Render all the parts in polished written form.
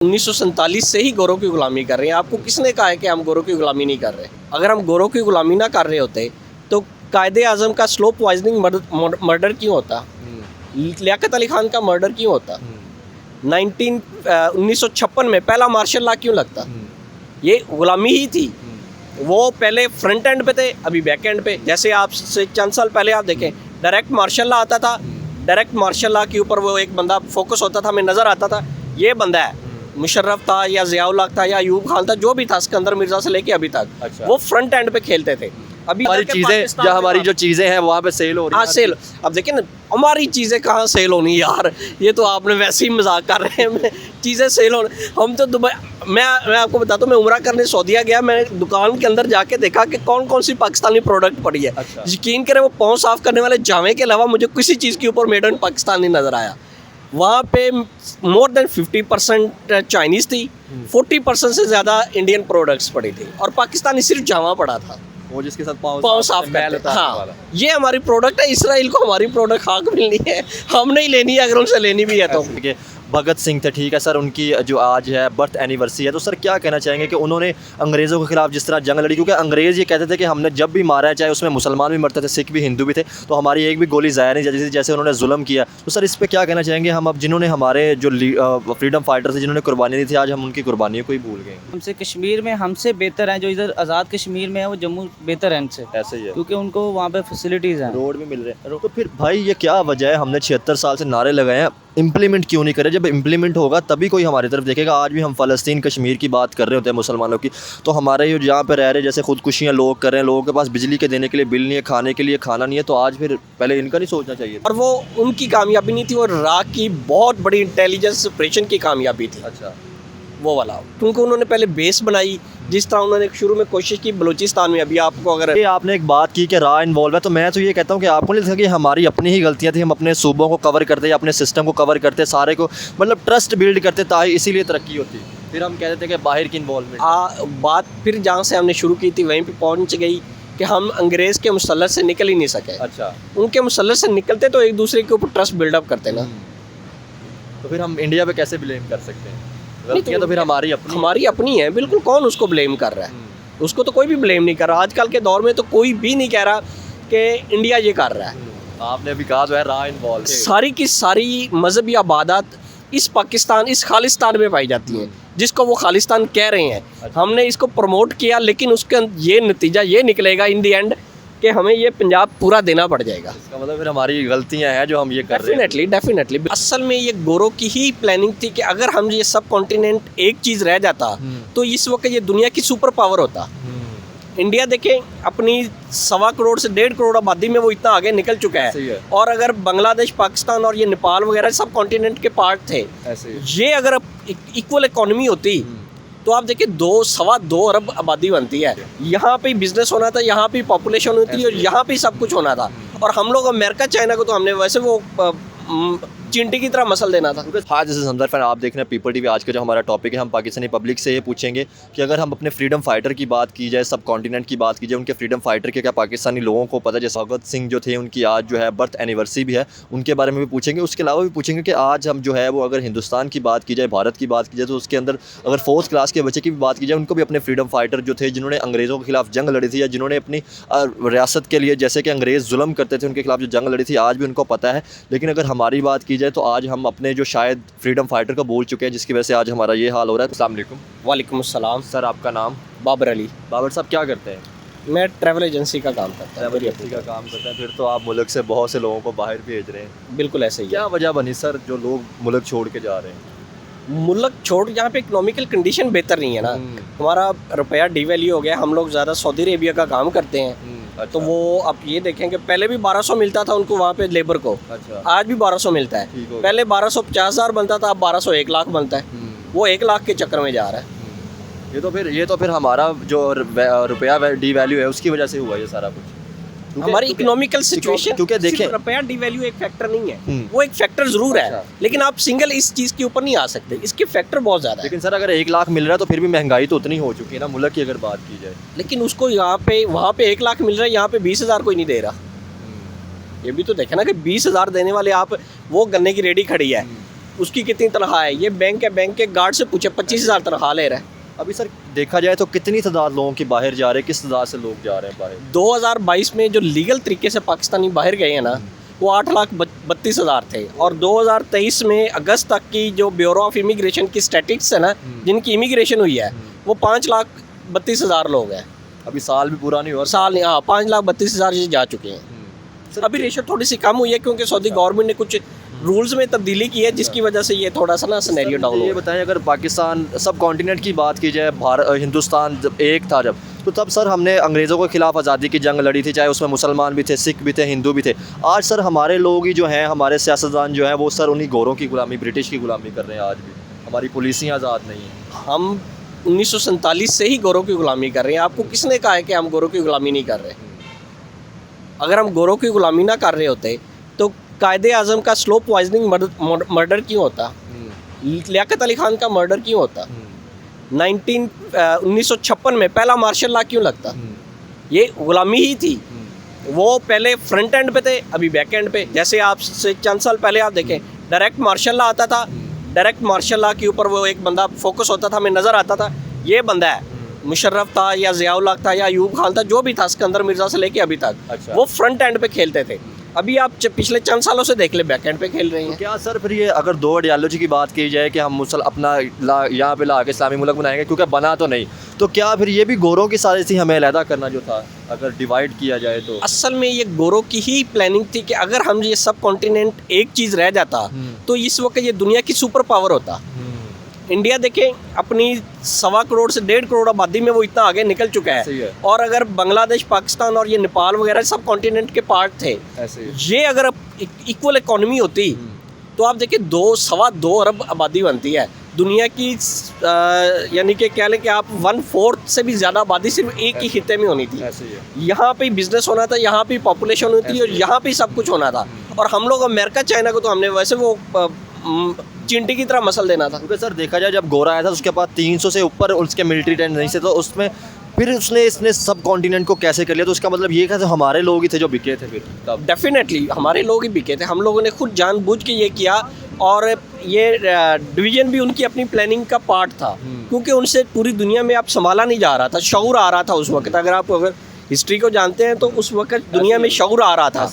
1947 से ही गोरों की गुलामी कर रहे हैं। आपको किसने कहा है कि हम गोरों की गुलामी नहीं कर रहे? अगर हम गोरों की गुलामी ना कर रहे होते तो कायदे आज़म का स्लो पॉइजनिंग मर्डर क्यों होता? लियाकत अली खान का मर्डर क्यों होता? 1956 में पहला मार्शल लॉ क्यों लगता? ये गुलामी ही थी। वो पहले फ्रंट एंड पे थे, अभी बैक एंड पे। जैसे आप से चंद साल पहले आप देखें, डायरेक्ट मार्शल लॉ आता था। डायरेक्ट मार्शल लॉ के ऊपर वो एक बंदा फोकस होता था, हमें नज़र आता था ये बंदा है। मुशर्रफ था या ज़ियाउल हक था या अयूब खान था, जो भी था, सिकंदर मिर्ज़ा से लेके अभी तक। अच्छा। वो फ्रंट एंड पे खेलते थे। अभी हमारी चीज़ें हमारी जो चीज़ें हैं वहाँ पे सेल हो रही हैं। हाँ, सेल। अब देखिए ना, हमारी चीज़ें कहाँ सेल होनी यार, ये तो आपने वैसे ही मजाक कर रहे हैं। चीज़ें सेल होने, हम तो दुबई, मैं आपको बताता हूँ, मैं उम्रा करने सऊदीया गया, मैं दुकान के अंदर जाके देखा कि कौन कौन सी पाकिस्तानी प्रोडक्ट पड़ी है। अच्छा। यकीन करें, वो पाँव साफ़ करने वाले जामे के अलावा मुझे किसी चीज़ के ऊपर मेड इन पाकिस्तान नहीं नज़र आया। वहाँ पे मोर देन 50% चाइनीज़ थी, 40% से ज़्यादा इंडियन प्रोडक्ट्स पड़ी थी, और पाकिस्तानी सिर्फ जामा पड़ा था, वो जिसके साथ पाँव साफ करते। हाँ, ये हमारी प्रोडक्ट है। इसराइल को हमारी प्रोडक्ट खाक मिलनी है, हम नहीं लेनी है, अगर उनसे लेनी भी है तो। भगत सिंह थे, ठीक है सर, उनकी जो आज है बर्थ एनिवर्सरी है, तो सर क्या कहना चाहेंगे कि उन्होंने अंग्रेज़ों के खिलाफ जिस तरह जंग लड़ी, क्योंकि अंग्रेज़ ये कहते थे कि हमने जब भी मारा है, चाहे उसमें मुसलमान भी मरते थे, सिख भी, हिंदू भी थे, तो हमारी एक भी गोली ज़ाया नहीं जाती, जैसे उन्होंने जुल्म किया। तो सर इस पर क्या कहना चाहेंगे हम, अब जिन्होंने हमारे जो फ्रीडम फाइटर थे, जिन्होंने कुर्बानी दी थी, आज हम उनकी कुर्बानियों को ही भूल गए। हमसे कश्मीर में हमसे बेहतर है, जो इधर आज़ाद कश्मीर में है वो जम्मू बेहतर है इनसे। ऐसे ही है, क्योंकि उनको वहाँ पे फैसिलिटीज़ हैं, रोड भी मिल रहे हैं। तो फिर भाई ये क्या वजह है, हमने 76 साल से नारे लगाए हैं, इम्प्लीमेंट क्यों नहीं करे? जब इम्प्लीमेंट होगा तभी कोई हमारी तरफ देखेगा। आज भी हम फ़लस्तीन कश्मीर की बात कर रहे होते हैं मुसलमानों की, तो हमारे ये जहाँ पे रह रहे, जैसे खुदकुशियाँ लोग कर रहे हैं, लोगों के पास बिजली के देने के लिए बिल नहीं है, खाने के लिए खाना नहीं है, तो आज फिर पहले इनका नहीं सोचना चाहिए? और वो उनकी कामयाबी नहीं थी, वो राग की बहुत बड़ी इंटेलिजेंस ऑपरेशन की कामयाबी थी। अच्छा, वो वाला, क्योंकि उन्होंने पहले बेस बनाई, जिस तरह उन्होंने शुरू में कोशिश की बलूचिस्तान में। अभी आपको अगर ये आपने एक बात की कि रा इन्वॉल्व है, तो मैं तो ये कहता हूँ कि आपको नहीं लगता कि हमारी अपनी ही गलतियाँ थी? हम अपने सूबों को कवर करते, अपने सिस्टम को कवर करते, सारे को मतलब ट्रस्ट बिल्ड करते, ताकि इसीलिए तरक्की होती। फिर हम कहते थे कि बाहर की इन्वॉल्वमेंट। बात फिर जहाँ से हमने शुरू की थी वहीं पे पहुँच गई कि हम अंग्रेज़ के मुसल्लत से निकल ही नहीं सके। अच्छा, उनके मुसल्लत से निकलते तो एक दूसरे के ऊपर ट्रस्ट बिल्डअप करते ना। तो फिर हम इंडिया पे कैसे ब्लेम कर सकते हैं? गलतियाँ तो फिर हमारी अपनी है, बिल्कुल। कौन उसको ब्लेम कर रहा है? उसको तो कोई भी ब्लेम नहीं कर रहा। आजकल के दौर में तो कोई भी नहीं कह रहा कि इंडिया ये कर रहा है। आपने अभी कहा तो है रा इन्वॉल्व, सारी की सारी मजहबी आबादात इस पाकिस्तान, इस खालिस्तान में पाई जाती हैं, जिसको वो खालिस्तान कह रहे हैं। अच्छा। हमने इसको प्रमोट किया, लेकिन उसके ये नतीजा ये निकलेगा इन दी एंड कि हमें ये पंजाब पूरा देना पड़ जाएगा। इसका मतलब फिर हमारी गलतियां हैं जो हम ये कर रहे हैं। डेफिनेटली। असल में ये गोरों की ही प्लानिंग थी कि अगर हम ये सब कॉन्टिनेंट एक चीज़ रह जाता तो इस वक्त ये दुनिया की सुपर पावर होता। इंडिया देखें, अपनी 1.25 करोड़ से 1.5 करोड़ आबादी में वो इतना आगे निकल चुका है। और अगर बांग्लादेश, पाकिस्तान और ये नेपाल वगैरह सब कॉन्टिनेंट के पार्ट थे, ये अगर इक्वल इकोनॉमी होती तो आप देखिए 2-2.25 अरब आबादी बनती है। यहाँ पे बिजनेस होना था, यहाँ पे पॉपुलेशन होती है, और यहाँ पे सब कुछ होना था। और हम लोग अमेरिका, चाइना को तो हमने वैसे वो चिंटी की तरह मसल देना था। हाँ, जैसे समझदार फैन, आप देख रहे हैं पीपल टीवी। आज का जो हमारा टॉपिक है, हम पाकिस्तानी पब्लिक से ये पूछेंगे कि अगर हम अपने फ्रीडम फाइटर की बात की जाए, सब कॉन्टिनेंट की बात की जाए, उनके फ्रीडम फाइटर के क्या पाकिस्तानी लोगों को पता है? जैसे भगत सिंह जो थे, उनकी आज जो है बर्थ एनिवर्सरी भी है, उनके बारे में भी पूछेंगे। उसके अलावा भी पूछेंगे कि आज हम जो है वो अगर हिंदुस्तान की बात की जाए, भारत की बात की जाए, तो उसके अंदर अगर 4th क्लास के बच्चे की भी बात की जाए, उनको भी अपने फ्रीडम फाइटर जो थे, जिन्होंने अंग्रेज़ों के खिलाफ जंग लड़ी थी, या जिन्होंने अपनी रियासत के लिए, जैसे कि अंग्रेज़ जुल्म करते थे, उनके खिलाफ जो जंग लड़ी थी, आज भी उनको पता है। लेकिन अगर हमारी बात की जाए तो आज हम अपने जो शायद फ्रीडम फाइटर को भूल चुके हैं, जिसकी वजह से आज हमारा ये हाल हो रहा है। अस्सलाम वालेकुम। वालेकुम अस्सलाम। सर, आपका नाम? बाबर अली। बाबर साहब क्या करते हैं? मैं ट्रैवल एजेंसी का काम करता हूँ। ट्रैवल एजेंसी का काम करते हैं, फिर तो आप मुल्क से बहुत से लोगों को बाहर भेज रहे हैं। बिल्कुल ऐसे ही। क्या वजह बनी सर जो लोग मुल्क छोड़ के जा रहे हैं? मुल्क छोड़, यहाँ पे इकोनॉमिकल कंडीशन बेहतर नहीं है ना। हमारा रुपया डिवैल्यू हो गया। हम लोग ज़्यादा सऊदी अरेबिया का काम करते हैं। अच्छा। तो वो अब ये देखें कि पहले भी 1200 मिलता था उनको वहाँ पे लेबर को। अच्छा। आज भी 1200 मिलता है। पहले 1250,000 बनता था, अब 1200 1 लाख बनता है। वो 1 लाख के चक्कर में जा रहा है। ये तो फिर हमारा जो रुपया डिवैल्यू है उसकी वजह से हुआ ये सारा कुछ। हमारी इकोनॉमिकल सिचुएशन, क्योंकि देखें, रुपया डिवैल्यू एक फैक्टर नहीं है। वो एक फैक्टर जरूर है, लेकिन आप सिंगल इस चीज़ के ऊपर नहीं आ सकते। इसके फैक्टर बहुत ज़्यादा है। लेकिन सर अगर 1 लाख मिल रहा है तो फिर भी महंगाई तो उतनी हो चुकी है ना, मुल्क की अगर बात की जाए। लेकिन उसको यहाँ पे, वहाँ पे 1 लाख मिल रहा है, यहाँ पे 20,000 कोई नहीं दे रहा। ये भी तो देखे ना कि 20,000 देने वाले, आप वो गन्ने की रेडी खड़ी है, उसकी कितनी तनख्वाह है, ये बैंक है, बैंक के गार्ड से पूछे 25,000 तनख्वाह ले रहा है। अभी सर देखा जाए तो कितनी तादाद लोगों की बाहर जा रहे हैं, किस तादाद से लोग जा रहे हैं बाहर? 2022 में जो लीगल तरीके से पाकिस्तानी बाहर गए हैं ना, वो 8,32,000 थे, और 2023 में अगस्त तक की जो ब्यूरो ऑफ इमिग्रेशन की स्टैटिस्टिक्स है ना, जिनकी इमिग्रेशन हुई है, वो 5,32,000 लोग हैं। अभी साल भी पूरा नहीं हुआ। साल, हाँ, 5,32,000 ये जा चुके हैं। अभी रेशो थोड़ी सी कम हुई है क्योंकि सऊदी गवर्नमेंट ने कुछ रूल्स में तब्दीली की है, जिसकी वजह से ये थोड़ा सा ना सिनेरियो डाउन ये हुआ है। बताएं, अगर पाकिस्तान सब कॉन्टिनेंट की बात की जाए, हिंदुस्तान जब एक था जब, तो तब सर हमने अंग्रेज़ों के खिलाफ आज़ादी की जंग लड़ी थी, चाहे उसमें मुसलमान भी थे, सिख भी थे, हिंदू भी थे। आज सर हमारे लोग ही जो हैं, हमारे सियासतदान जो हैं, वो सर उन्हीं गोरों की गुलामी, ब्रिटिश की गुलामी कर रहे हैं। आज भी हमारी पुलिसियाँ आज़ाद नहीं हैं। हम 1947 से ही गोरों की गुलामी कर रहे हैं। आपको किसने कहा है कि हम गोरों की गुलामी नहीं कर रहे? अगर हम गोरों की गुलामी ना कर रहे होते तो कायदे आज़म का स्लो पॉइजनिंग मर्डर क्यों होता? लियाकत अली खान का मर्डर क्यों होता? 1956 में पहला मार्शल लॉ क्यों लगता? ये गुलामी ही थी। वो पहले फ्रंट एंड पे थे, अभी बैक एंड पे। जैसे आप से चंद साल पहले आप देखें, डायरेक्ट मार्शल लॉ आता था, डायरेक्ट मार्शल लॉ के ऊपर वो एक बंदा फोकस होता था, हमें नज़र आता था ये बंदा है। मुशर्रफ था या ज़ियाउल हक था या अयूब खान था, जो भी था, सिकंदर मिर्ज़ा से लेके अभी तक, अच्छा। वो फ्रंट एंड पे खेलते थे। अभी आप पिछले चंद सालों से देख ले, बैक एंड पे खेल रहे हैं। क्या सर फिर ये अगर दो आइडियालॉजी की बात की जाए कि हम अपना यहाँ पे ला के इस्लामी मुल्क बनाएंगे, क्योंकि बना तो नहीं, तो क्या फिर ये भी गोरों की साजिश थी हमें अलहदा करना जो था, अगर डिवाइड किया जाए तो? असल में ये गोरों की ही प्लानिंग थी कि अगर हम ये सब कॉन्टिनेंट एक चीज़ रह जाता तो इस वक्त ये दुनिया की सुपर पावर होता। इंडिया देखें, अपनी 1.25 करोड़ से 1.5 करोड़ आबादी में वो इतना आगे निकल चुका सही है। है। और अगर बांग्लादेश, पाकिस्तान और ये नेपाल वगैरह सब कॉन्टिनेंट के पार्ट थे, ऐसे ही। ये अगर इक्वल इकोनॉमी होती तो आप देखिए 2.25 अरब आबादी बनती है दुनिया की। यानी कि कह लें कि आप 1/4 से भी ज़्यादा आबादी सिर्फ एक ही खित्ते में होनी थी। ऐसे ही है। यहाँ पे बिजनेस होना था, यहाँ पे पॉपुलेशन होती थी और यहाँ पे सब कुछ होना था। और हम लोग अमेरिका, चाइना को तो हमने वैसे वो चिंटी की तरह मसल देना था। क्योंकि सर देखा जाए, जब गोरा आया था उसके पास 300 से ऊपर उसके मिलिट्री टेंट नहीं से, तो उसमें फिर इसने सब कॉन्टिनेंट को कैसे कर लिया? तो उसका मतलब ये था हमारे लोग ही थे जो बिके थे फिर तब। डेफिनेटली हमारे लोग ही बिके थे। हम लोगों ने खुद जानबूझ के ये किया, और ये डिवीज़न भी उनकी अपनी प्लानिंग का पार्ट था, क्योंकि उनसे पूरी दुनिया में आप संभाला नहीं जा रहा था। शऊर आ रहा था उस वक्त। अगर हिस्ट्री को जानते हैं तो उस वक्त दुनिया में शऊर आ रहा था।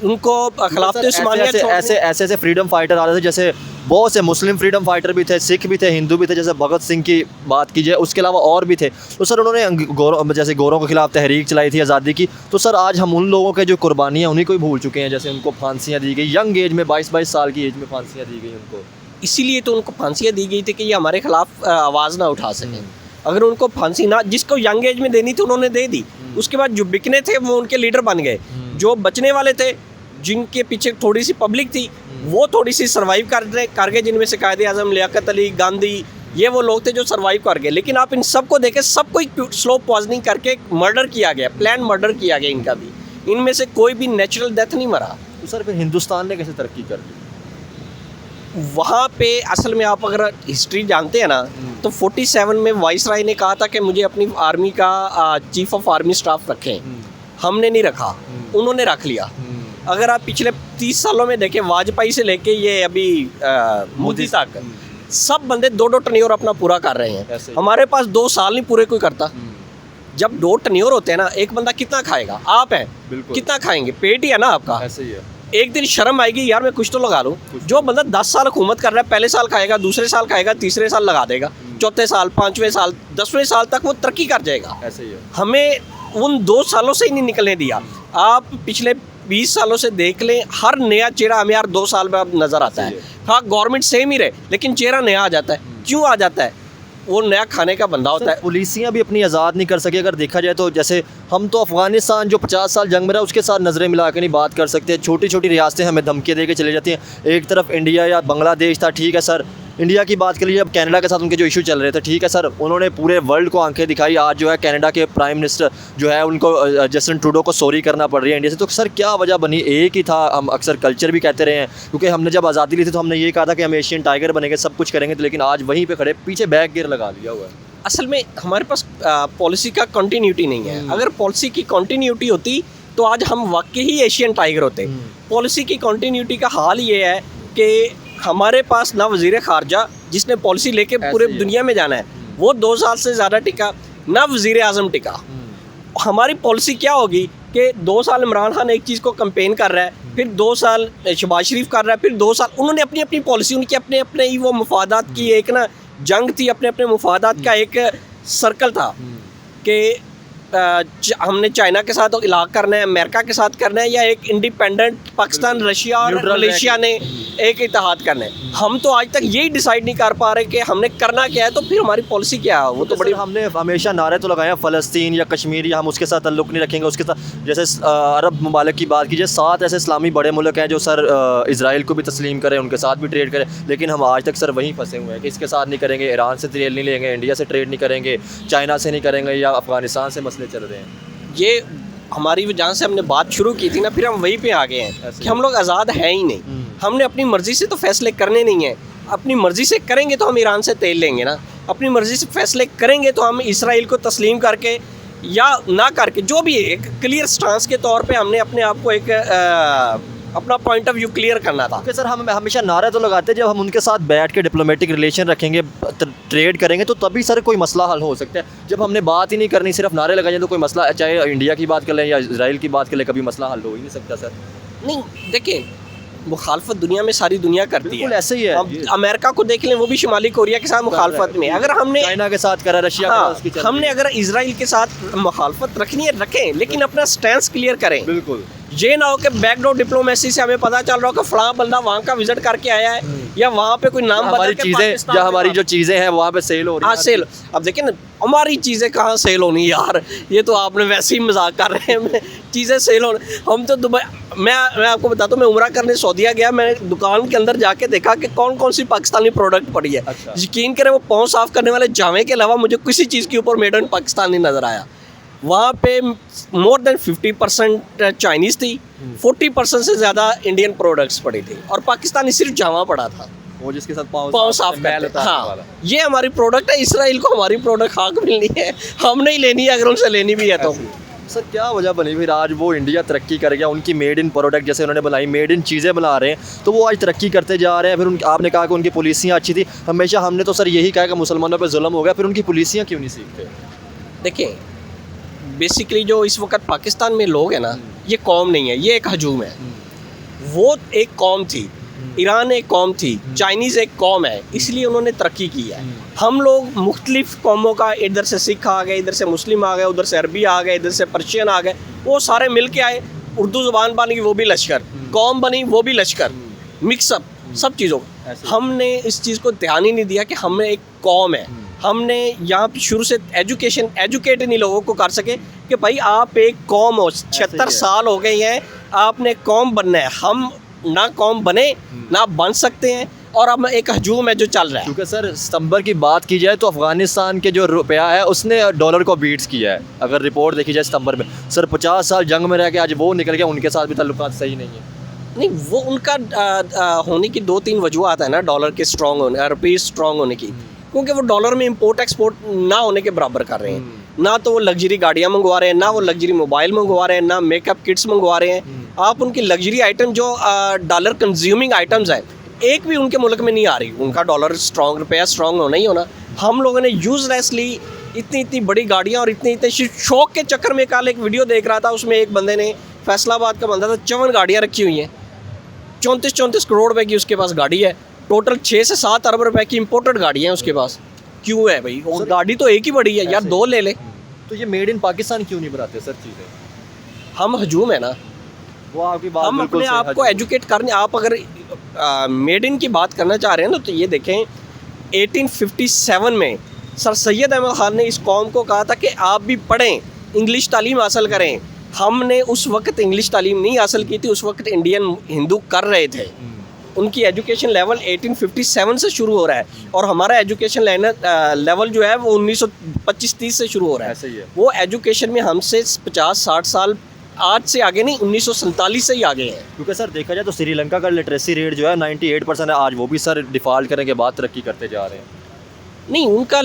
उनको खिलाफत उस्मानिया ऐसे फ्रीडम फाइटर आ रहे थे, जैसे बहुत से मुस्लिम फ्रीडम फाइटर भी थे, सिख भी थे, हिंदू भी थे। जैसे भगत सिंह की बात कीजिए, उसके अलावा और भी थे। तो सर उन्होंने जैसे गोरों के खिलाफ तहरीक चलाई थी आज़ादी की। तो सर आज हम उन लोगों के जो कुर्बानियाँ उन्हीं को ही भूल चुके हैं। जैसे उनको फांसियाँ दी गई यंग एज में, 22 साल की एज में फांसियाँ दी गई उनको। इसीलिए तो उनको फांसियाँ दी गई थी कि ये हमारे खिलाफ आवाज़ ना उठा सकें। अगर उनको फांसी ना, जिसको यंग एज में देनी थी उन्होंने दे दी। उसके बाद जो बिकने थे वो उनके लीडर बन गए। जो बचने वाले थे, जिनके पीछे थोड़ी सी पब्लिक थी, वो थोड़ी सी सर्वाइव कर गए, जिनमें से कायदे आज़म, लियाकत अली, गांधी, ये वो लोग थे जो सर्वाइव कर गए। लेकिन आप इन सबको देखें, सबको एक स्लो पॉइजनिंग करके मर्डर किया गया, प्लान मर्डर किया गया इनका भी। इनमें से कोई भी नेचुरल डेथ नहीं मरा। तो सर फिर हिंदुस्तान ने कैसे तरक्की कर ली? वहाँ पे असल में आप अगर हिस्ट्री जानते हैं ना, तो 47 में वाइसराय ने कहा था कि मुझे अपनी आर्मी का चीफ ऑफ आर्मी स्टाफ रखें। हमने नहीं रखा, उन्होंने रख लिया। अगर आप पिछले 30 सालों में देखें, वाजपेयी से लेके ये अभी मोदी तक, सब बंदे 2 टर्न्योर अपना पूरा कर रहे हैं। हमारे पास 2 साल नहीं पूरे कोई करता। जब 2 टर्न्योर होते हैं ना, एक बंदा कितना खाएगा? आप हैं, कितना खाएंगे? पेट ही है ना आपका। ऐसे ही है। एक दिन शर्म आएगी, यार मैं कुछ तो लगा लूँ। जो बंदा 10 साल हुकूमत कर रहा है, पहले साल खाएगा, दूसरे साल खाएगा, तीसरे साल लगा देगा, चौथे साल, 5वें साल, 10वें साल तक वो तरक्की कर जाएगा। ऐसे ही है। हमें उन 2 सालों से ही नहीं निकलने दिया। आप पिछले 20 सालों से देख लें, हर नया चेहरा हमें हर 2 साल में अब नज़र आता है। हाँ, गवर्नमेंट सेम ही रहे, लेकिन चेहरा नया आ जाता है। क्यों आ जाता है? वो नया खाने का बंदा होता है। पुलिसियाँ भी अपनी आज़ाद नहीं कर सकी। अगर देखा जाए तो जैसे हम तो अफ़गानिस्तान जो 50 साल जंग में रहा, उसके साथ नज़रें मिला के नहीं बात कर सकते। छोटी छोटी रियासतें हमें धमकी दे के चली जाती हैं। एक तरफ इंडिया या बांग्लादेश था, ठीक है सर। इंडिया की बात कर लीजिए, अब कनाडा के साथ उनके जो इशू चल रहे थे, ठीक है सर, उन्होंने पूरे वर्ल्ड को आंखें दिखाई। आज जो है कनाडा के प्राइम मिनिस्टर जो है, उनको जस्टिन ट्रूडो को सॉरी करना पड़ रही है इंडिया से। तो सर क्या वजह बनी? एक ही था, हम अक्सर कल्चर भी कहते रहे हैं, क्योंकि हमने जब आज़ादी ली थी तो हमने ये कहा था कि हम एशियन टाइगर बनेंगे, सब कुछ करेंगे। लेकिन आज वहीं पर खड़े पीछे बैक गियर लगा लिया हुआ है। असल में हमारे पास पॉलिसी का कंटिन्यूटी नहीं है। अगर पॉलिसी की कंटिन्यूटी होती तो आज हम वाकई ही एशियन टाइगर होते। पॉलिसी की कंटिन्यूटी का हाल ये है कि हमारे पास ना वजीर खारजा जिसने पॉलिसी लेके पूरे ही है। दुनिया में जाना है, वो 2 साल से ज़्यादा टिका, ना वजीर आज़म टिका। हमारी पॉलिसी क्या होगी कि 2 साल इमरान खान एक चीज़ को कंपेन कर रहा है, फिर 2 साल शहबाज शरीफ कर रहा है, फिर 2 साल उन्होंने अपनी अपनी पॉलिसी, उनकी अपने अपने ही वो मफादात की एक ना जंग थी, अपने अपने मफादात का एक सर्कल था कि हमने चाइना के साथ इलाक़ करना है, अमेरिका के साथ करना है, या एक इंडिपेंडेंट पाकिस्तान, रशिया और Neutral मलेशिया ने एक इत्तेहाद करना है। हम तो आज तक यही डिसाइड नहीं कर पा रहे कि हमने करना क्या है, तो फिर हमारी पॉलिसी क्या है। वो तो बड़ी हमने हमेशा नारे तो लगाए हैं फ़लस्तीन या कश्मीर, या हम उसके साथ ताल्लुक़ नहीं रखेंगे, उसके साथ जैसे अरब ममालिक की बात कीजिए, 7 ऐसे इस्लामी बड़े मुल्क हैं जो सर इसराइल को भी तस्लीम करें, उनके साथ भी ट्रेड करें, लेकिन हम आज तक सर वहीं फंसे हुए हैं कि इसके साथ नहीं करेंगे, ईरान से तेल नहीं लेंगे, इंडिया से ट्रेड नहीं करेंगे, चाइना से नहीं करेंगे, या अफ़गानिस्तान से मसले चल रहे हैं। ये हमारी जहाँ से हमने बात शुरू की थी ना, फिर हम वहीं पे आ गए हैं कि हम लोग आज़ाद हैं ही नहीं। हमने अपनी मर्ज़ी से तो फैसले करने नहीं हैं। अपनी मर्ज़ी से करेंगे तो हम ईरान से तेल लेंगे ना, अपनी मर्ज़ी से फैसले करेंगे तो हम इसराइल को तस्लीम करके या ना करके, जो भी है, एक क्लियर स्टांस के तौर पे हमने अपने आप को एक अपना पॉइंट ऑफ व्यू क्लियर करना था। ओके सर, हम हमेशा नारा तो लगाते हैं जब हम उनके साथ बैठ के डिप्लोमेटिक रिलेशन रखेंगे, ट्रेड करेंगे, तो तभी सर कोई मसला हल हो सकता है। जब हमने बात ही नहीं करनी, सिर्फ नारे लगाए, तो कोई मसला, चाहे इंडिया की बात कर लें या इसराइल की बात कर लें, कभी मसला हल हो ही नहीं सकता सर। नहीं, देखिए, मुखालफत दुनिया में सारी दुनिया करती बिल्कुल है। ऐसे ही है। अब अमेरिका को देख लें, वो भी शुमाली कोरिया के साथ मुखालफत में। अगर हमने चाइना के साथ करा, रशिया के साथ उसकी चल रही हमने है। अगर इसराइल के साथ मुखालफत रखनी है, रखें, लेकिन अपना स्टैंड क्लियर करें। बिल्कुल। ये ना हो कि बैकडोर डिप्लोमेसी से हमें पता चल रहा हो कि फलां बंदा वहाँ का विजिट करके आया है, या वहाँ पे कोई नाम हमारी बदल के चीज़ें, पाकिस्तान या में हमारी था। जो चीज़ें हैं वहाँ पे सेल हो रही हाँ, हैं। सेल। अब देखिए ना, हमारी चीज़ें कहाँ सेल होनी यार, ये तो आपने वैसे ही मजाक कर रहे हैं। चीज़ें सेल होने, हम तो दुबई, मैं आपको बताता हूँ, मैं उम्रा करने सऊदीया गया, मैं दुकान के अंदर जाके देखा कि कौन कौन सी पाकिस्तानी प्रोडक्ट पड़ी है। अच्छा। यकीन करें, वो पाँव साफ़ करने वाले जामे के अलावा मुझे किसी चीज़ के ऊपर मेड इन पाकिस्तान नहीं नज़र आया। वहाँ पे मोर देन 50% चाइनीज़ थी, 40% से ज़्यादा इंडियन प्रोडक्ट्स पड़ी थी, और पाकिस्तानी सिर्फ जामा पड़ा था, वो जिसके साथ पाँव साफ मैल करते। उतारने हाँ, वाला। ये हमारी प्रोडक्ट है। इसराइल को हमारी प्रोडक्ट हक मिलनी है, हम नहीं लेनी है, अगर उनसे लेनी भी है तो। सर क्या वजह बनी फिर आज वो इंडिया तरक्की कर गया, उनकी मेड इन प्रोडक्ट जैसे उन्होंने बनाई, मेड इन चीज़ें बना रहे हैं, तो वो आज तरक्की करते जा रहे हैं। फिर आपने कहा कि उनकी पॉलिसियाँ अच्छी थी, हमेशा हमने तो सर यही कहा कि मुसलमानों पे जुल्म हो गया, फिर उनकी पॉलिसियाँ क्यों नहीं सीखते? देखिए, बेसिकली जो इस वक्त पाकिस्तान में लोग हैं ना, ये कौम नहीं है, ये एक हजूम है। वो एक कौम थी, ईरान एक कौम थी, चाइनीज़ एक कौम है, इसलिए उन्होंने तरक्की की है। हम लोग मुख्तलिफ कौमों का, इधर से सिख आ गए, इधर से मुस्लिम आ गए, उधर से अरबी आ गए, इधर से पर्शियन आ गए, वो सारे मिल के आए। उर्दू ज़ुबान बनी, वो भी लश्कर, कौम बनी, वो भी लश्कर, मिक्सअप सब चीज़ों। हमने इस चीज़ को ध्यान ही नहीं दिया कि हमें एक कौम है। हमने यहाँ पे शुरू से एजुकेट नहीं लोगों को कर सके कि भाई आप एक कौम हो, 76 साल हो गए हैं, आपने कौम बनना है। हम ना कौम बने, ना बन सकते हैं, और अब एक हजूम है जो चल रहा है। क्योंकि सर सितंबर की बात की जाए तो अफगानिस्तान के जो रुपया है उसने डॉलर को बीट्स किया है। अगर रिपोर्ट देखी जाए सितंबर में, सर 50 साल जंग में रह के आज वो निकल गया, उनके साथ भी ताल्लुकात सही नहीं है। नहीं, वो उनका होने की 2-3 वजूहत है ना, डॉलर के स्ट्रॉन्ग होने, रुपये स्ट्रॉन्ग होने की, क्योंकि वो डॉलर में इंपोर्ट एक्सपोर्ट ना होने के बराबर कर रहे हैं। ना तो वो लग्जरी गाड़ियाँ मंगवा रहे हैं, ना वो लग्जरी मोबाइल मंगवा रहे हैं, ना मेकअप किट्स मंगवा रहे हैं। आप उनकी लग्जरी आइटम जो डॉलर कंज्यूमिंग आइटम्स हैं, एक भी उनके मुल्क में नहीं आ रही। उनका डॉलर स्ट्रॉन्ग, रुपया स्ट्रॉन्ग होना ही होना। हम लोगों ने यूजलेसली इतनी बड़ी गाड़ियाँ और इतने शौक के चक्कर में, कल एक वीडियो देख रहा था, उसमें एक बंदे ने, फैसलाबाद का बंदा था, 54 गाड़ियाँ रखी हुई हैं, 34 करोड़ रुपए की उसके पास गाड़ी है। टोटल 6 से 7 अरब रुपए की इंपोर्टेड गाड़ी है उसके पास। क्यों है भाई? और गाड़ी तो एक ही बड़ी है यार, 2 ले ले। तो ये मेड इन पाकिस्तान क्यों नहीं बनाते सर चीज़ें? हम हजूम है ना, वो आपकी बात हम बिल्कुल अपने सही आप को है। एजुकेट करने, आप अगर मेड इन की बात करना चाह रहे हैं ना, तो ये देखें 1857 में सर सैयद अहमद ख़ान ने इस कौम को कहा था कि आप भी पढ़ें, इंग्लिश तालीम हासिल करें। हमने उस वक्त इंग्लिश तालीम नहीं हासिल की थी, उस वक्त इंडियन हिंदू कर रहे थे। उनकी एजुकेशन लेवल 1857 से शुरू हो रहा है, और हमारा एजुकेशन लेवल जो है वो 1925-30 से शुरू हो रहा है। ऐसे ही है। वो एजुकेशन में हमसे 50-60 साल आज से आगे नहीं, 1947 से ही आगे हैं। क्योंकि सर देखा जाए तो श्रीलंका का लिटरेसी रेट जो है 98% है आज, वो भी सर डिफ़ॉल्ट करने के बाद तरक्की करते जा रहे हैं। नहीं, उनका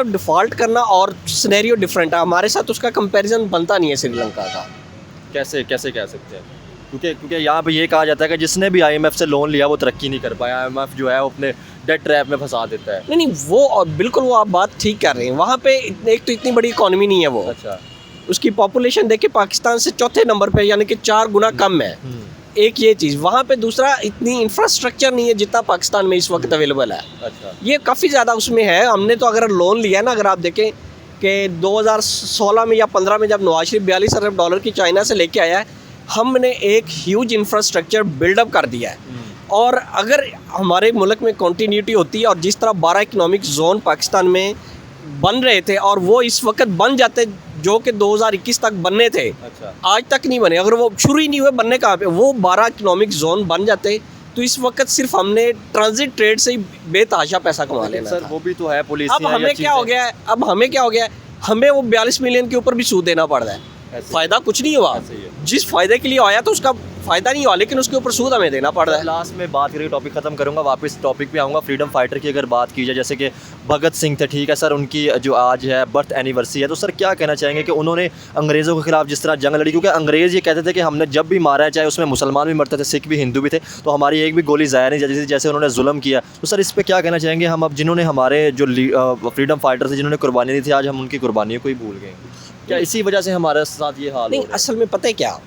डिफ़ॉल्ट करना और सिनेरियो डिफरेंट है, हमारे साथ उसका कंपैरिजन बनता नहीं है श्रीलंका का। कैसे कह सकते हैं? क्योंकि यहाँ पे ये कहा जाता है कि जिसने भी IMF से लोन लिया वो तरक्की नहीं कर पाया, IMF जो है वो अपने डेट ट्रैप में फंसा देता है। नहीं वो और बिल्कुल वो आप बात ठीक कर रहे हैं। वहाँ पे एक तो इतनी बड़ी इकॉनमी नहीं है वो, अच्छा। उसकी पॉपुलेशन देखे पाकिस्तान से चौथे नंबर पे, यानी कि 4 गुना कम है। एक ये चीज़ वहाँ पे, दूसरा इतनी इंफ्रास्ट्रक्चर नहीं है जितना पाकिस्तान में इस वक्त अवेलेबल है। अच्छा। ये काफ़ी ज़्यादा उसमें है। हमने तो अगर लोन लिया ना, अगर आप देखें कि 2016 में या 15 में जब नवाज शरीफ $42 अरब की चाइना से लेके आया है, हमने एक ह्यूज इंफ्रास्ट्रक्चर बिल्डअप कर दिया है। और अगर हमारे मुल्क में कंटिन्यूटी होती है और जिस तरह 12 इकनॉमिक जोन पाकिस्तान में बन रहे थे और वो इस वक्त बन जाते जो कि 2021 तक बनने थे, अच्छा। आज तक नहीं बने, अगर वो शुरू ही नहीं हुए बनने कहाँ पे, वो 12 इकनॉमिक जोन बन जाते तो इस वक्त सिर्फ हमने ट्रांजिट ट्रेड से ही बेतहाशा पैसा कमा लेना सर था। वो भी तो है पुलिस। अब हमें क्या हो गया है, हमें वो 42 मिलियन के ऊपर भी सूद देना पड़ रहा है। फायदा कुछ नहीं हुआ, जिस फायदे के लिए आया तो उसका फायदा नहीं हुआ, लेकिन उसके ऊपर सूद हमें देना पड़ रहा है। लास्ट में बात करें, टॉपिक खत्म करूंगा, वापस टॉपिक पे आऊँगा। फ्रीडम फाइटर की अगर बात की जाए, जैसे कि भगत सिंह थे, ठीक है सर, उनकी जो आज है बर्थ एनिवर्सरी है, तो सर क्या कहना चाहेंगे कि उन्होंने अंग्रेज़ों के खिलाफ जिस तरह जंग लड़ी, क्योंकि अंग्रेज़ ये कहते थे कि हमने जब भी मारा है, चाहे उसमें मुसलमान भी मरते थे, सिख भी, हिंदू भी थे, तो हमारी एक भी गोली ज़ाया नहीं जाती थी, जैसे उन्होंने जुल्म किया। तो सर इस पर क्या कहना चाहेंगे हम, अब जिन्होंने हमारे जो फ्रीडम फाइटर थे, जिन्होंने कुर्बानी दी थी, आज हम उनकी कुर्बानियों को ही भूल गए? क्या इसी वजह से हमारे साथ ये हाल? नहीं, असल में पता है क्या,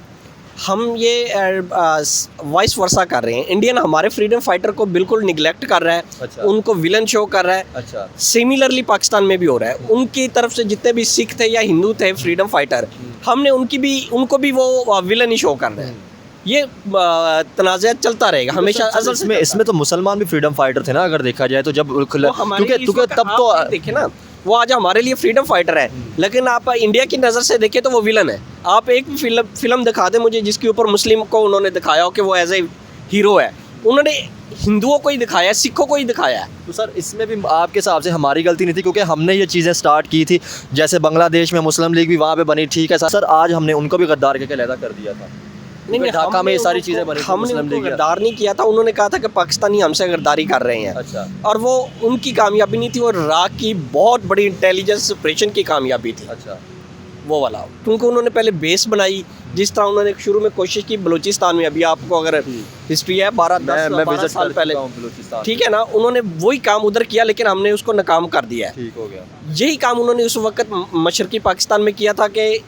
हम ये वाइस वर्सा कर रहे हैं। इंडियन हमारे फ्रीडम फाइटर को बिल्कुल निगलेक्ट कर रहा है। अच्छा। उनको विलन शो कर रहा है। अच्छा। सिमिलरली पाकिस्तान में भी हो रहा है। उनकी तरफ से जितने भी सिख थे या हिंदू थे फ्रीडम फाइटर, हमने उनको भी वो विलन ही शो कर रहे हैं। ये तनाज़ा चलता रहेगा हमेशा। असल इसमें तो मुसलमान भी फ्रीडम फाइटर थे ना, अगर देखा जाए तो, जब क्योंकि तब तो देखे ना, वो आज हमारे लिए फ्रीडम फाइटर है, लेकिन आप इंडिया की नज़र से देखें तो वो विलन है। आप एक भी फिल्म दिखा दें मुझे जिसके ऊपर मुस्लिम को उन्होंने दिखाया हो कि वो एज ए हीरो है। उन्होंने हिंदुओं को ही दिखाया है, सिखों को ही दिखाया है। तो सर इसमें भी आपके हिसाब से हमारी गलती नहीं थी, क्योंकि हमने ये चीज़ें स्टार्ट की थी। जैसे बांग्लादेश में मुस्लिम लीग भी वहाँ पे बनी, ठीक है सर, आज हमने उनको भी गद्दार के अलहदा कर दिया था। नहीं, ढाका में ये सारी चीज़ें बनी, हमने उनको गद्दार नहीं किया था। उन्होंने कहा था कि पाकिस्तानी हमसे गद्दारी कर रहे हैं। अच्छा। और वो उनकी कामयाबी नहीं थी, वो राख की बहुत बड़ी इंटेलिजेंस ऑपरेशन की कामयाबी थी। अच्छा। वो वाला, क्योंकि उन्होंने पहले बेस बनाई, जिस तरह उन्होंने शुरू में कोशिश की बलोचिस्तान में। अभी आपको अगर हिस्ट्री है 12 साल पहले, ठीक है ना, उन्होंने वही काम उधर किया, लेकिन हमने उसको नाकाम कर दिया है। ठीक हो गया। यही काम उन्होंने उस वक्त मशरकी पाकिस्तान में किया था कि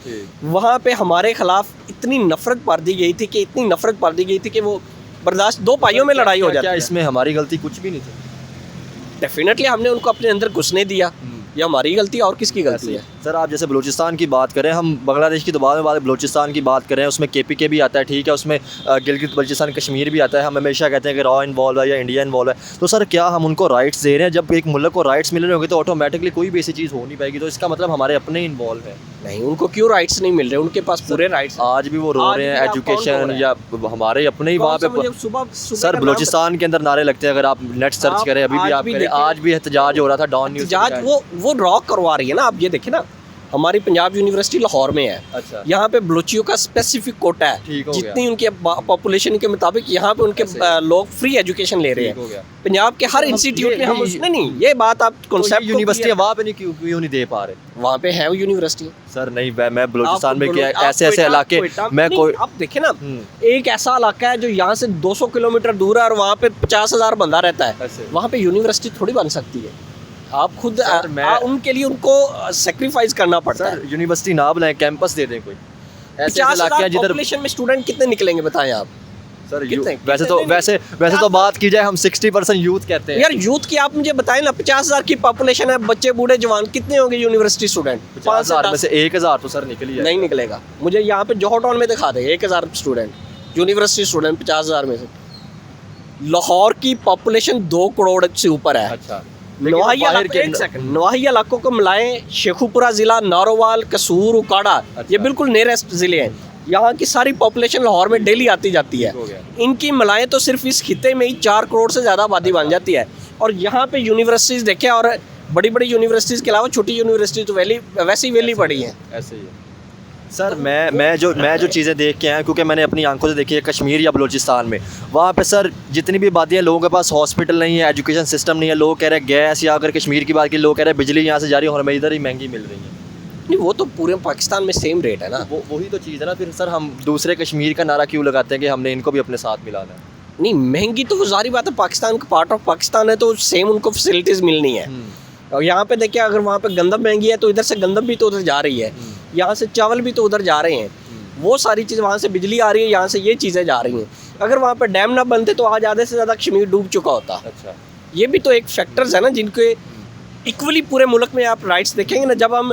वहाँ पे हमारे खिलाफ इतनी नफरत भर दी गई थी कि वो बर्दाश्त, दो पाइयों में लड़ाई हो जाती है। इसमें हमारी गलती कुछ भी नहीं थी। डेफिनेटली हमने उनको अपने अंदर घुसने दिया। ये हमारी गलती और किसकी गलती है? सर आप जैसे बलूचिस्तान की बात करें, हम बांग्लादेश की तो बाद में बात, बलूचिस्तान की बात करें, उसमें KPK भी आता है, ठीक है, उसमें गिलगित बल्चिस्तान कश्मीर भी आता है। हम हमेशा कहते हैं कि रॉ इन्वॉल्व है या इंडिया इन्वॉल्व है, तो सर क्या हम उनको राइट्स दे रहे हैं? जब एक मुल्क को राइट्स मिल रहे होंगे तो ऑटोमेटिकली कोई भी ऐसी चीज़ हो नहीं पाएगी, तो इसका मतलब हमारे अपने इन्वॉल्व है। नहीं, उनको क्यों राइट्स नहीं मिल रहे? उनके पास पूरे राइट्स। आज भी वो रो रहे हैं, एजुकेशन या हमारे अपने ही वहाँ पे। सर बलूचिस्तान के अंदर नारे लगते हैं, अगर आप नेट सर्च करें, अभी भी आप करें, आज भी एहतजाज हो रहा था डॉन न्यूज़। वो रॉक करवा रही है ना। आप ये देखें ना, हमारी पंजाब यूनिवर्सिटी लाहौर में है। अच्छा। यहाँ पे बलोचियों का स्पेसिफिक कोटा है, जितनी उनके पॉपुलेशन के मुताबिक यहाँ पे उनके लोग फ्री एजुकेशन ले रहे हैं। पंजाब के हर इंस्टीट्यूट में हम उसने नहीं, ये बात आप कॉन्सेप्ट यूनिवर्सिटी वहाँ पे नहीं क्यों नहीं दे पा रहे? वहाँ पे है वो यूनिवर्सिटी। सर नहीं, मैं बलूचिस्तान में क्या ऐसे इलाके मैं कोई, आप देखें ना, एक ऐसा इलाका है जो यहाँ से 200 किलोमीटर दूर है और वहाँ पे 50,000 बंदा रहता है। वहाँ पे यूनिवर्सिटी थोड़ी बन सकती है? आप खुद उनके लिए उनको सेक्रीफाइस करना पड़ता है। यूनिवर्सिटी ना बनाए, कैंपस दे दें कोई। 50,000 पॉपुलेशन में स्टूडेंट कितने निकलेंगे बताएं आप? सर वैसे तो बात की जाए, हम 60% यूथ कहते हैं। यार यूथ की आप मुझे बताएं ना, 50,000 की पॉपुलेशन है, बच्चे बूढ़े जवान, कितने होंगे यूनिवर्सिटी स्टूडेंट? 50,000 में से 1,000 तो सर निकल ही नहीं निकलेगा। मुझे यहाँ पे जोहर टाउन में दिखा दे 1,000 स्टूडेंट, यूनिवर्सिटी स्टूडेंट 50,000 में से। लाहौर की पॉपुलेशन 2 करोड़ से ऊपर है। अच्छा। नवाही इलाकों को मिलाएं, शेखुपुरा जिला, नारोवाल, कसूर, उकाड़ा, ये बिल्कुल नियरेस्ट जिले हैं। यहाँ की सारी पॉपुलेशन लाहौर में डेली आती जाती है। इनकी मिलाएं तो सिर्फ इस खिते में ही 4 करोड़ से ज़्यादा आबादी बन जाती है। और यहाँ पे यूनिवर्सिटीज़ देखें, और बड़ी बड़ी यूनिवर्सिटीज़ के अलावा छोटी यूनिवर्सिटी तो वैसे ही वेली पड़ी हैं। ऐसे ही है सर। मैं जो चीज़ें देख के आया, क्योंकि मैंने अपनी आंखों से देखी है कश्मीर या बलूचिस्तान में, वहाँ पे सर जितनी भी आबादी है, लोगों के पास हॉस्पिटल नहीं है, एजुकेशन सिस्टम नहीं है। लोग कह रहे हैं गैस, या अगर कश्मीर की बात की, लोग कह रहे हैं बिजली यहाँ से जा रही है और हमें इधर ही महंगी मिल रही है। नहीं, वो तो पूरे पाकिस्तान में सेम रेट है ना। वो वही तो चीज़ है ना। फिर सर हम दूसरे कश्मीर का नारा क्यों लगाते हैं कि हमने इनको भी अपने साथ मिलाना है? नहीं, महंगी तो वो जारी बात है, पाकिस्तान का पार्ट ऑफ पाकिस्तान है तो सेम उनको फैसिलिटीज़ मिलनी है। और यहाँ पे देखिए, अगर वहाँ पे गंदम महंगी है तो इधर से गंदम भी तो उधर जा रही है, यहाँ से चावल भी तो उधर जा रहे हैं, वो सारी चीज़, वहाँ से बिजली आ रही है, यहाँ से ये चीज़ें जा रही हैं। अगर वहाँ पे डैम ना बनते तो आज आधे से ज़्यादा कश्मीर डूब चुका होता। अच्छा, ये भी तो एक फैक्टर्स है ना जिनके इक्वली पूरे मुल्क में आप राइट्स देखेंगे ना। जब हम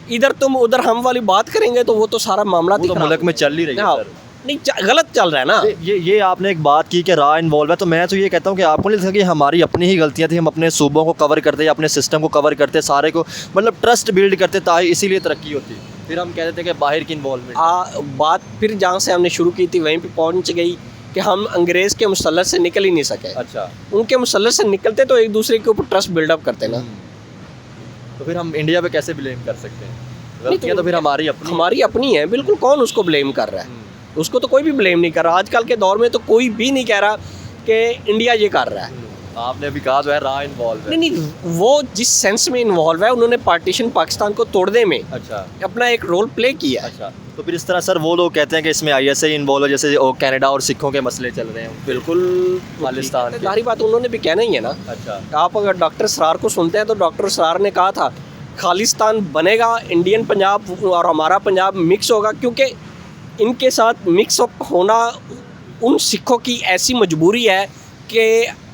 इधर तुम उधर हम वाली बात करेंगे तो वो तो सारा मामला वो तो मुल्क में चल ही रही है हाँ, सर। नहीं गलत चल रहा है ना। ये आपने एक बात की कि रॉ इन्वॉल्व है, तो मैं तो ये कहता हूँ कि आपको नहीं लगता कि हमारी अपनी ही गलतियाँ थी? हम अपने सूबों को कवर करते या अपने सिस्टम को कवर करते, सारे को मतलब ट्रस्ट बिल्ड करते, ताकि इसीलिए तरक्की होती। फिर हम कहते थे कि बाहर की इन्वॉल्वमेंट। बात फिर जहाँ से हमने शुरू की थी वहीं पे पहुँच गई कि हम अंग्रेज़ के मुसल्लत से निकल ही नहीं सके। अच्छा, उनके मुसल्लत से निकलते तो एक दूसरे के ऊपर ट्रस्ट बिल्डअप करते ना। तो फिर हम इंडिया पे कैसे ब्लेम कर सकते हैं? गलतियाँ तो फिर हमारी अपनी है बिल्कुल। कौन उसको ब्लेम कर रहा है? उसको तो कोई भी ब्लेम नहीं कर रहा। आजकल के दौर में तो कोई भी नहीं कह रहा कि इंडिया ये कर रहा है। आपने अभी कहा जो है रॉ इन्वॉल्व है। नहीं, वो जिस सेंस में इन्वॉल्व है, उन्होंने पार्टीशन पाकिस्तान को तोड़ने में अच्छा, अपना एक रोल प्ले किया है। अच्छा, तो फिर इस तरह सर वो लोग कहते हैं कि इसमें ISI इन्वॉल्व है, जैसे वो कनाडा और सिखों के मसले चल रहे हैं। बिल्कुल खालिस्तान के। सारी बात उन्होंने भी कहना ही है ना। अच्छा, आप अगर डॉक्टर सरार को सुनते हैं तो डॉक्टर सरार ने कहा था खालिस्तान बनेगा, इंडियन पंजाब और हमारा पंजाब मिक्स होगा, क्योंकि इनके साथ मिक्स अप होना उन सिखों की ऐसी मजबूरी है कि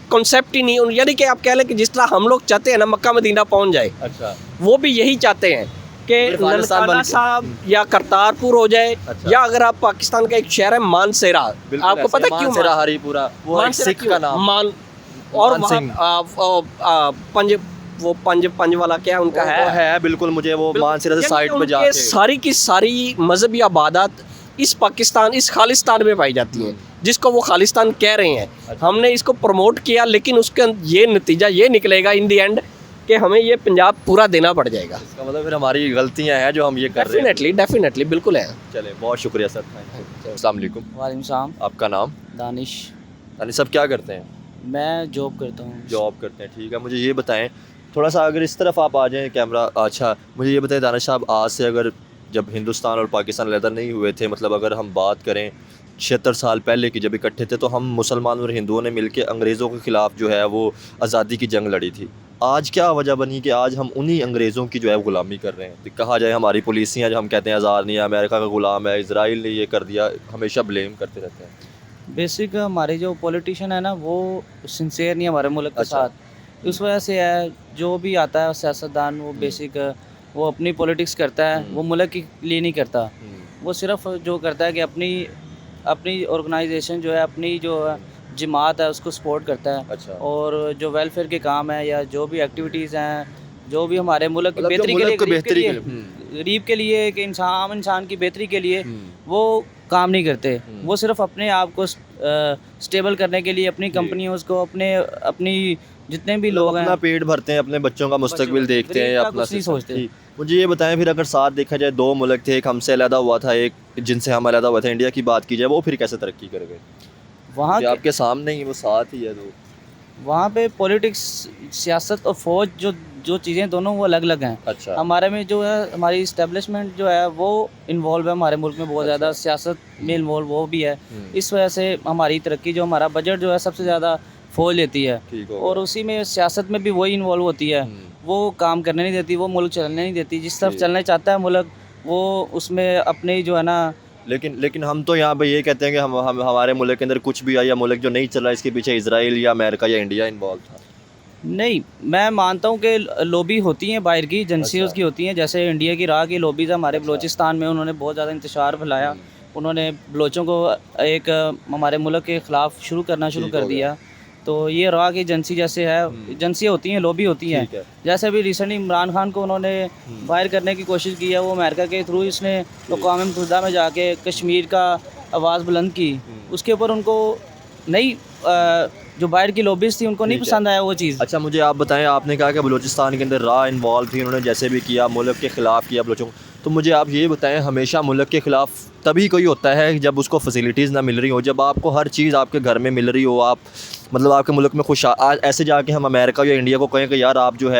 कॉन्सेप्ट ही नहीं। यानी कि आप कह लें कि जिस तरह हम लोग चाहते हैं ना मक्का मदीना पहुंच जाए, अच्छा, वो भी यही चाहते हैं कि ननकाना साहब या करतारपुर हो जाए। अच्छा। या अगर आप पाकिस्तान का एक शहर है मानसेरा, आपको पता है क्यों मानसेरा हरीपुरा, वो एक मानसेरा सिख क्यों? का नाम मान और मान सिंह। पंज वो पंज वाला क्या उनका वो है बिल्कुल। मुझे वो मानसेरा से यानी साइड पे उनके जाके सारी की सारी मजहबी आबादात इस पाकिस्तान, इस खालिस्तान में पाई जाती हैं, जिसको वो खालिस्तान कह रहे हैं। अच्छा। हमने इसको प्रमोट किया, लेकिन उसका ये नतीजा ये निकलेगा इन दी एंड कि हमें ये पंजाब पूरा देना पड़ जाएगा। इसका मतलब फिर हमारी गलतियां हैं जो हम ये कर रहे हैं। डेफिनेटली बिल्कुल है। चले, बहुत शुक्रिया सर, थैंक यू। अस्सलाम वालेकुम। वालेकुम सलाम। आपका नाम? दानिश। यानी सब क्या करते हैं? मैं जॉब करता हूँ। जॉब करते हैं, ठीक है। मुझे ये बताएं, थोड़ा सा अगर इस तरफ आप आ जाएं कैमरा। अच्छा, मुझे ये बताएं दानिश साहब, आज से अगर जब हिंदुस्तान और पाकिस्तान अलहदा नहीं हुए थे, मतलब अगर हम बात करें 76 साल पहले की, जब इकट्ठे थे, तो हम मुसलमान और हिंदुओं ने मिलकर अंग्रेज़ों के ख़िलाफ़ जो है वो आज़ादी की जंग लड़ी थी। आज क्या वजह बनी कि आज हम उन्हीं अंग्रेज़ों की जो है ग़ुलामी कर रहे हैं? कहा जाए हमारी पुलिसियाँ जो हम कहते हैं आज़ाद नहीं है, अमेरिका का ग़ुलाम है, इजराइल ने ये कर दिया, हमेशा ब्लेम करते रहते हैं। बेसिक हमारे जो पॉलिटिशियन है ना, वो सिंसेयर नहीं है हमारे मुल्क के अच्छा। साथ। उस वजह से है, जो भी आता है सियासतदान, वो बेसिक वो अपनी पॉलिटिक्स करता है, वो मुल्क के लिए नहीं करता। वो सिर्फ जो करता है कि अपनी ऑर्गेनाइजेशन जो है, अपनी जो जमात है उसको सपोर्ट करता है। अच्छा। और जो वेलफेयर के काम है या जो भी एक्टिविटीज़ हैं, जो भी हमारे मुल्क की मतलब जो बेहतरी के मुल्क लिए, को बेहतरी के लिए, गरीब के लिए, कि आम इंसान की बेहतरी के लिए वो काम नहीं करते। वो सिर्फ अपने आप को स्टेबल करने के लिए, अपनी कंपनियों को, अपनी जितने भी लोग हैं, अपना पेट भरते हैं, अपने बच्चों का मुस्तकबिल देखते हैं, गरीब का अपना कुछ नहीं सोचते। ठीक। मुझे ये बताएं, फिर अगर साथ देखा जाए, दो मुल्क थे, एक हमसे अलहदा हुआ था, एक जिनसे हम अलहदा हुआ था, इंडिया की बात की जाए, वो फिर कैसे तरक्की कर गए? वहाँ ये आपके सामने ही वो साथ ही है। तो वहाँ पे पॉलिटिक्स, सियासत और फौज जो चीज़ें दोनों वो अलग अलग हैं। अच्छा। हमारे में जो है, हमारी इस्टेब्लिशमेंट जो है वो इन्वॉल्व है हमारे मुल्क में बहुत ज़्यादा, सियासत में इन्वॉल्व वो भी है। इस वजह से हमारी तरक्की, जो हमारा बजट जो है सबसे ज़्यादा फौज लेती है, ठीक हो और उसी में सियासत में भी वही इन्वॉल्व होती है। वो काम करने नहीं देती, वो मुल्क चलने नहीं देती। जिस तरफ चलना चाहता है मुल्क, वो उसमें अपने जो है ना। लेकिन हम तो यहाँ पे ये कहते हैं कि हम हमारे मुल्क के अंदर कुछ भी आया, मुल्क जो नहीं चल रहा, इसके पीछे इजराइल या अमेरिका या इंडिया इन्वॉल्व था। नहीं, मैं मानता हूँ कि लॉबी होती हैं बाहर की, एजेंसीज अच्छा। की होती हैं। जैसे इंडिया की राह की लॉबीज़ हमारे बलूचिस्तान में, उन्होंने बहुत ज़्यादा इंतशार फैलाया। उन्होंने बलोचों को एक हमारे मुल्क के ख़िलाफ़ शुरू ठीक कर हो दिया। तो ये राह की एजेंसी जैसे है, एजेंसियाँ होती हैं, लॉबी होती हैं। ठीक है। जैसे अभी रिसेंटली इमरान खान को उन्होंने बाहर करने की कोशिश की है, वो अमेरिका के थ्रू इसने अक़वाम मुत्तहिदा में जाके कश्मीर का आवाज़ बुलंद की। उसके ऊपर उनको नहीं, जो बाहर की लॉबीज़ थी उनको नहीं ठीक है। पसंद आया वो चीज़। अच्छा, मुझे आप बताएं, आपने कहा कि बलूचिस्तान के अंदर रॉ इन्वॉल्व थी, उन्होंने जैसे भी किया, मुल्क के ख़िलाफ़ किया बलोचों को, तो मुझे आप ये बताएं, हमेशा मुल्क के ख़िलाफ़ तभी कोई होता है जब उसको फैसिलिटीज़ ना मिल रही हो, जब आपको हर चीज़ आपके घर में मिल रही हो, आप मतलब आपके मुल्क में खुश आज ऐसे जाके हम अमेरिका या इंडिया को कहें कि यार आप जो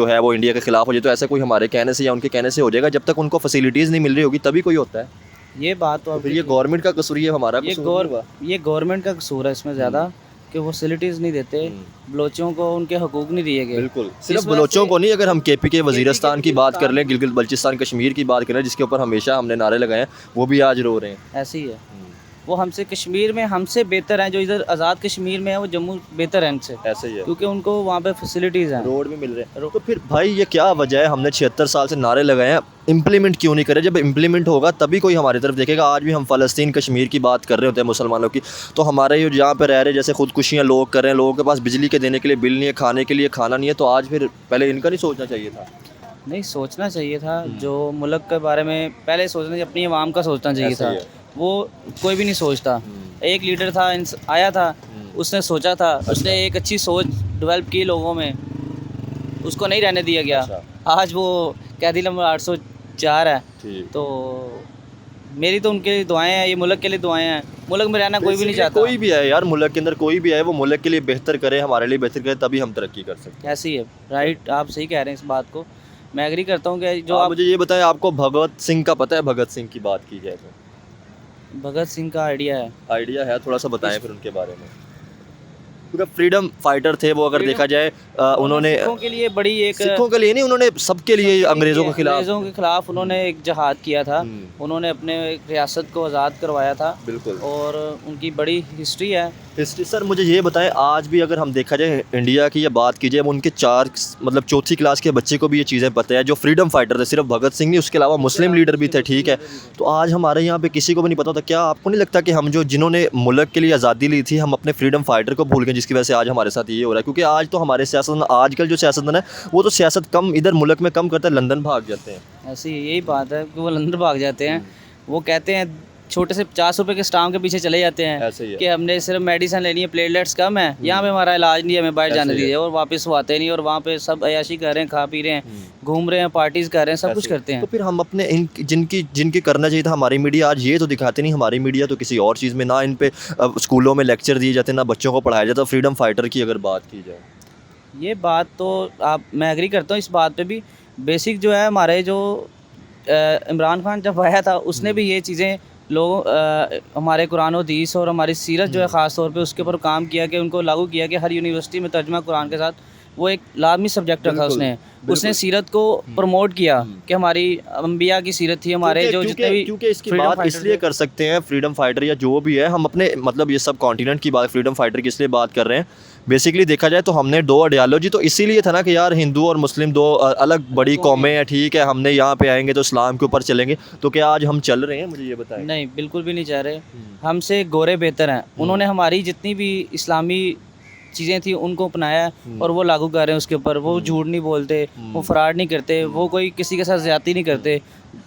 है वो इंडिया के ख़िलाफ़ हो जाए, तो ऐसा कोई हमारे कहने से या उनके कहने से हो जाएगा? जब तक उनको फैसिलिटीज़ नहीं मिल रही होगी तभी कोई होता है। ये बात तो तो अब फिर ये गवर्नमेंट का कसूर, ये हमारा ये कसूर नहीं हुआ? ये गवर्नमेंट का कसूर है इसमें ज़्यादा, कि वो फैसिलिटीज़ नहीं देते, बलोचों को उनके हकूक़ नहीं दिए गए। बिल्कुल, इस सिर्फ वजह बलोचों से- को नहीं, अगर हम केपी के वज़ीरिस्तान की बात कर लें, गिलगित बल्चिस्तान कश्मीर की बात करें, जिसके ऊपर हमेशा हमने नारे लगाए हैं, वो भी आज रो रहे हैं। ऐसे ही है, वो हमसे कश्मीर में हमसे बेहतर हैं। जो इधर आज़ाद कश्मीर में है वो जम्मू बेहतर है इनसे, ऐसे ही है, क्योंकि उनको वहाँ पे फैसिलिटीज़ हैं। रोड भी मिल रहे हैं। तो फिर भाई ये क्या वजह है, हमने 76 साल से नारे लगाए हैं, इम्प्लीमेंट क्यों नहीं करे? जब इम्प्लीमेंट होगा तभी कोई हमारी तरफ देखेगा। आज भी हम फ़लस्तीन कश्मीर की बात कर रहे होते हैं मुसलमानों की, तो हमारे ये जहाँ पे रह रहे जैसे खुदकुशियाँ लोग कर रहे हैं, लोगों के पास बिजली के देने के लिए बिल नहीं है, खाने के लिए खाना नहीं है, तो आज फिर पहले इनका नहीं सोचना चाहिए था? नहीं, सोचना चाहिए था। जो मुल्क के बारे में पहले सोचना चाहिए, अपनी आवाम का सोचना चाहिए ऐसा था। ही है। वो कोई भी नहीं सोचता। एक लीडर था, आया था, उसने सोचा था, उसने एक अच्छी सोच डेवलप की लोगों में, उसको नहीं रहने दिया गया। अच्छा। आज वो कैदी नंबर 804 है। ठीक। तो मेरी तो उनके लिए दुआएं हैं, ये मुल्क के लिए दुआएं हैं। मुल्क में रहना कोई भी नहीं चाहता। कोई भी आए यार, मुल्क के अंदर कोई भी आए, वो मुल्क के लिए बेहतर करे, हमारे लिए बेहतर करे, तभी हम तरक्की कर सकते हैं। ऐसी है, राइट, आप सही कह रहे हैं इस बात को। मैं एग्री करता हूँ कि जो आप आप मुझे ये बताएं, आपको भगत सिंह का पता है? भगत सिंह की बात की जाए तो भगत सिंह का आइडिया है। आइडिया है, थोड़ा सा बताएं फिर उनके बारे में। क्योंकि फ्रीडम फाइटर थे वो, अगर देखा जाए उन्होंने सिखों के लिए बड़ी एक सिखों के लिए नहीं, उन्होंने सबके लिए अंग्रेज़ों के खिलाफ। अंग्रेज़ों के खिलाफ उन्होंने एक जहाद किया था। उन्होंने अपने रियासत को आज़ाद करवाया था, बिल्कुल। और उनकी बड़ी हिस्ट्री है। हिस्ट्री सर, मुझे ये बताएं, आज भी अगर हम देखा जाए इंडिया की या बात की जाए, उनके चौथी क्लास के बच्चे को भी ये चीज़ें पता है, जो फ्रीडम फाइटर थे, सिर्फ भगत सिंह नहीं, उसके अलावा मुस्लिम लीडर भी थे, ठीक है। तो आज हमारे यहाँ पे किसी को भी नहीं पता होता। क्या आपको नहीं लगता कि हम जिन्होंने मुल्क के लिए आज़ादी ली थी, हम अपने फ्रीडम फाइटर को भूल गए, जिसकी वजह से आज हमारे साथ ये हो रहा है? क्योंकि आज तो हमारे सियासतदान, आजकल जो सियासतदान है वो तो सियासत कम इधर मुल्क में कम करते हैं, लंदन भाग जाते हैं। ऐसी यही बात है कि वो लंदन भाग जाते हैं। वो कहते हैं छोटे से 50 रुपए के स्टाम्प के पीछे चले जाते हैं ऐसे ही है। कि हमने सिर्फ मेडिसिन लेनी है, प्लेटलेट्स कम है, यहाँ पे हमारा इलाज नहीं है, हमें बाहर जाने ऐसे ही है। दीजिए, और वापस वो आते नहीं, और वहाँ पे सब अयाशी कर रहे हैं, खा पी रहे हैं, घूम रहे हैं, पार्टीज कर रहे हैं, सब कुछ ऐसे। करते हैं। तो फिर हम अपने जिनकी करना चाहिए था, हमारी मीडिया आज ये तो दिखाते नहीं, हमारी मीडिया तो किसी और चीज़ में, ना इन पे स्कूलों में लेक्चर दिए जाते, ना बच्चों को पढ़ाया जाता। फ्रीडम फाइटर की अगर बात की जाए, ये बात तो मैं एग्री करता हूँ इस बात पे भी। बेसिक जो है हमारे जो इमरान खान जब आया था, उसने भी ये चीज़ें हमारे कुरान और हदीस और हमारी सीरत जो है ख़ास तौर पे उसके ऊपर काम किया, कि उनको लागू किया कि हर यूनिवर्सिटी में तर्जुमा कुरान के साथ वो एक लाजमी सब्जेक्ट रखा उसने सीरत को प्रमोट किया कि हमारी अंबिया की सीरत थी, हमारे जो जितने भी क्योंकि इसकी freedom बात fighters इसलिए थे। कर सकते हैं, फ्रीडम फाइटर या जो भी है, हम अपने मतलब ये सब कॉन्टिनेंट की बात फ्रीडम फाइटर की इसलिए बात कर रहे हैं। बेसिकली देखा जाए तो हमने दो आइडियालॉजी, तो इसीलिए था ना कि यार हिंदू और मुस्लिम दो अलग बड़ी कौमें हैं, ठीक है, हमने यहाँ पे आएंगे तो इस्लाम के ऊपर चलेंगे। तो क्या आज हम चल रहे हैं? मुझे ये बताएं। नहीं, बिल्कुल भी नहीं चाह रहे। हमसे गोरे बेहतर हैं। उन्होंने हमारी जितनी भी इस्लामी चीज़ें थी उनको अपनाया है और वो लागू कर रहे हैं उसके ऊपर। वो झूठ नहीं बोलते, वो फ्रॉड नहीं करते, वो कोई किसी के साथ ज़्यादती नहीं करते।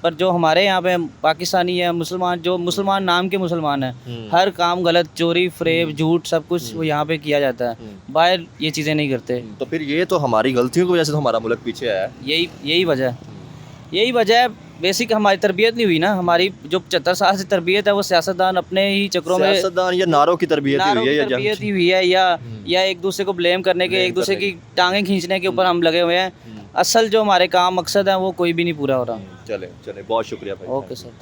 पर जो हमारे यहाँ पे पाकिस्तानी है, मुसलमान, जो मुसलमान नाम के मुसलमान हैं, हर काम गलत, चोरी, फरेब, झूठ, सब कुछ वो यहाँ पे किया जाता है। बाहर ये चीज़ें नहीं करते। तो फिर ये तो हमारी गलतियों की वजह से तो हमारा मुल्क पीछे आया है। यही वजह है। बेसिक हमारी तरबियत नहीं हुई ना। हमारी जो 75 साल से तरबियत है वो सियासतदान अपने ही चक्रों में, सियासतदान या नारों की तरबियत ही हुई है, या तरबियत ही हुई है, या एक दूसरे को ब्लेम करने के, एक दूसरे की टांगें खींचने के ऊपर हम लगे हुए हैं। असल जो हमारे काम मकसद है वो कोई भी नहीं पूरा हो रहा। चले बहुत शुक्रिया भाई। Okay sir.